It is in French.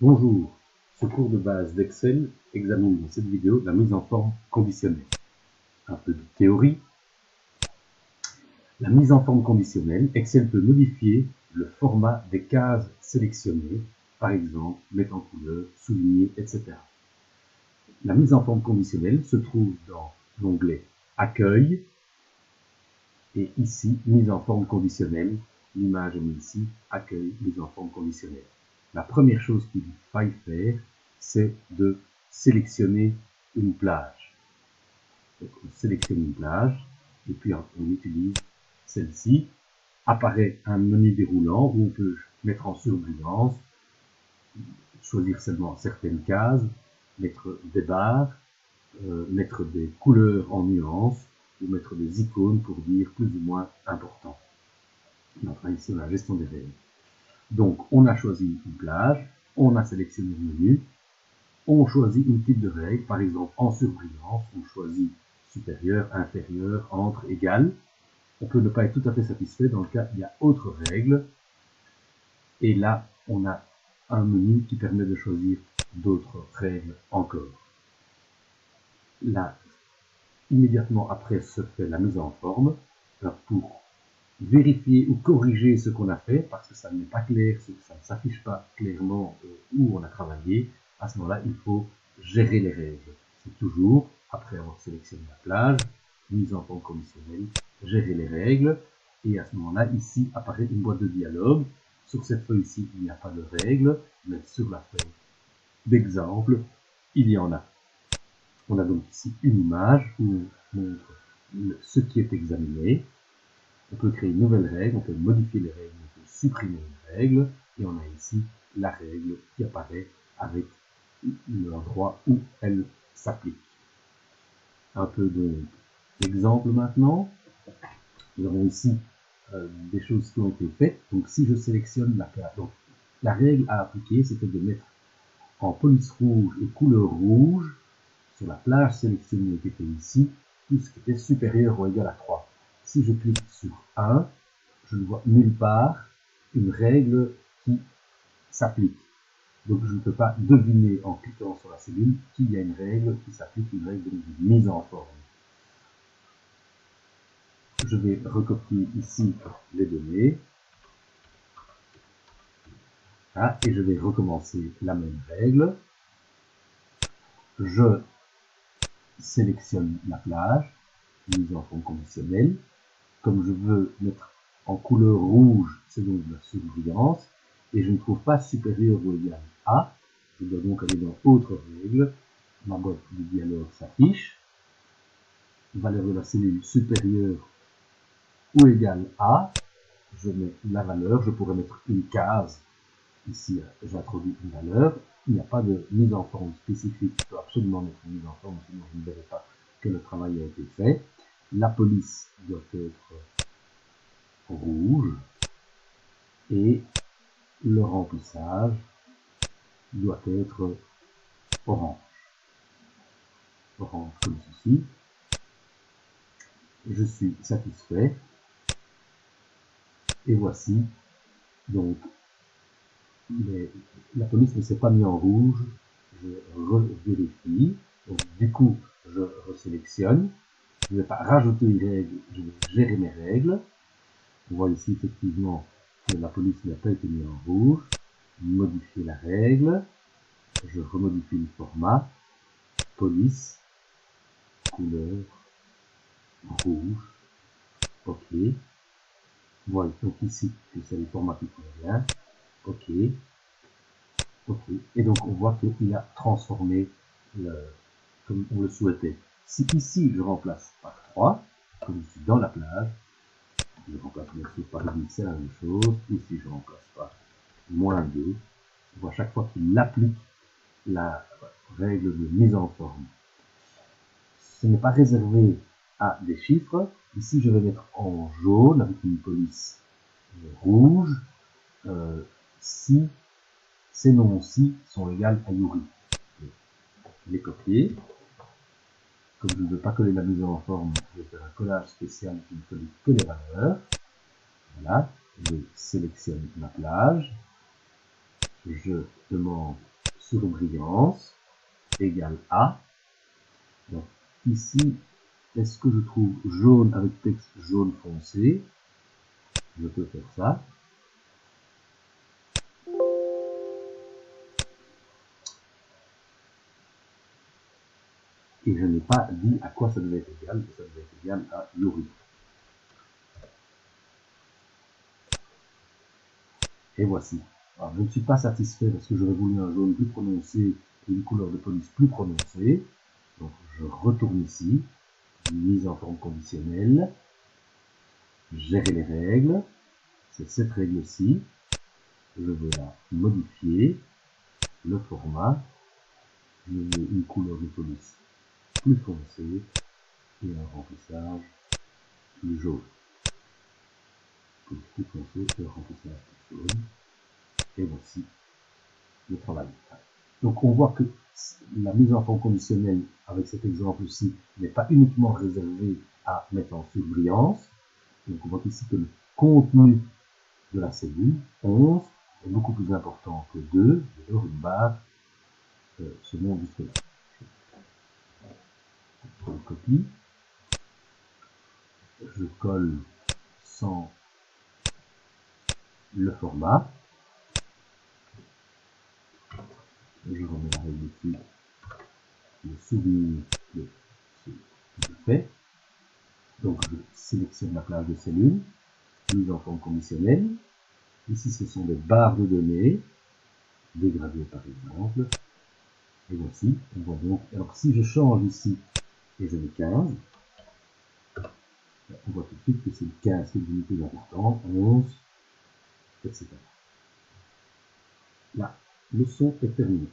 Bonjour, ce cours de base d'Excel examine dans cette vidéo la mise en forme conditionnelle. Un peu de théorie. La mise en forme conditionnelle, Excel peut modifier le format des cases sélectionnées, par exemple mettre en couleur, souligner, etc. La mise en forme conditionnelle se trouve dans l'onglet Accueil et ici mise en forme conditionnelle. L'image est mise ici, Accueil, mise en forme conditionnelle. La première chose qu'il faille faire, c'est de sélectionner une plage. Donc, on sélectionne une plage et puis on utilise celle-ci. Apparaît un menu déroulant où on peut mettre en surbrillance, choisir seulement certaines cases, mettre des barres, mettre des couleurs en nuances ou mettre des icônes pour dire plus ou moins important. On travaille ici sur la gestion des règles. Donc, on a choisi une plage, on a sélectionné le menu, on choisit une type de règle, par exemple en surbrillance, on choisit supérieur, inférieur, entre, égal. On peut ne pas être tout à fait satisfait, dans le cas il y a autre règle, et là on a un menu qui permet de choisir d'autres règles encore. Là, immédiatement après se fait la mise en forme, pour vérifier ou corriger ce qu'on a fait, parce que ça n'est pas clair, ça ne s'affiche pas clairement où on a travaillé. À ce moment-là, il faut gérer les règles. C'est toujours, après avoir sélectionné la plage, mise en forme conditionnelle, gérer les règles, et à ce moment-là, ici apparaît une boîte de dialogue. Sur cette feuille-ci, il n'y a pas de règles, mais sur la feuille d'exemple, il y en a. On a donc ici une image où on montre ce qui est examiné. On peut créer une nouvelle règle, on peut modifier les règles, on peut supprimer une règle, et on a ici la règle qui apparaît avec l'endroit où elle s'applique. Un peu d'exemple maintenant. Nous avons ici des choses qui ont été faites. Donc si je sélectionne la case, donc la règle à appliquer, c'était de mettre en police rouge et couleur rouge sur la plage sélectionnée qui était ici, tout ce qui était supérieur ou égal à 3. Si je clique sur 1, je ne vois nulle part une règle qui s'applique. Donc je ne peux pas deviner en cliquant sur la cellule qu'il y a une règle qui s'applique, une règle de mise en forme. Je vais recopier ici les données. Ah, et je vais recommencer la même règle. Je sélectionne la plage, mise en forme conditionnelle. Comme je veux mettre en couleur rouge, c'est donc de la surbrillance, et je ne trouve pas supérieur ou égal à, je dois donc aller dans autre règle, ma boîte de dialogue s'affiche, valeur de la cellule supérieure ou égale à, je mets la valeur, je pourrais mettre une case, ici j'introduis une valeur, il n'y a pas de mise en forme spécifique, je dois absolument mettre une mise en forme, sinon je ne verrai pas que le travail a été fait. La police doit être rouge et le remplissage doit être orange. Orange comme ceci. Je suis satisfait. Et voici, donc, la police ne s'est pas mise en rouge. Je revérifie. Donc, du coup, je resélectionne. Je ne vais pas rajouter une règle, je vais gérer mes règles. On voit ici effectivement que la police n'a pas été mise en rouge. Modifier la règle. Je remodifie le format. Police, couleur, rouge. OK. Voilà, donc ici, c'est le format qui convient. OK. OK. Et donc, on voit qu'il a transformé comme on le souhaitait. Si ici, je remplace par 3, comme je suis dans la plage, je remplace bien sûr par 10, c'est la même chose. Ici, je remplace par -2. On voit chaque fois qu'il applique la règle de mise en forme. Ce n'est pas réservé à des chiffres. Ici, je vais mettre en jaune avec une police rouge si ces noms-ci sont égaux à Yuri. Je les copier. Comme je ne veux pas coller la mise en forme, je vais faire un collage spécial qui ne colle que les valeurs. Voilà. Je sélectionne ma plage. Je demande surbrillance égale A. Donc ici, est-ce que je trouve jaune avec texte jaune foncé? Je peux faire ça. Et je n'ai pas dit à quoi ça devait être égal, mais ça devait être égal à Yuri. Et voici. Alors, je ne suis pas satisfait parce que j'aurais voulu un jaune plus prononcé et une couleur de police plus prononcée. Donc je retourne ici, mise en forme conditionnelle, gérer les règles, c'est cette règle-ci. Je vais la modifier, le format, je veux une couleur de police plus foncée et un remplissage plus jaune. Plus foncé et un remplissage plus jaune. Et voici le travail. Donc on voit que la mise en forme conditionnelle avec cet exemple-ci n'est pas uniquement réservée à mettre en surbrillance. Donc on voit ici que le contenu de la cellule 11 est beaucoup plus important que 2, alors une barre se montre jusque là. Je le copie, je colle sans le format, je remets la règle ici, le souvenir de ce que je fais. Donc je sélectionne la plage de cellules, mise en forme conditionnelle. Ici ce sont des barres de données, dégradées par exemple. Et voici, on voit donc, alors si je change ici et je mets 15, on voit tout de suite que c'est le 15 qui est devenu plus important, 11, etc. La leçon est terminée.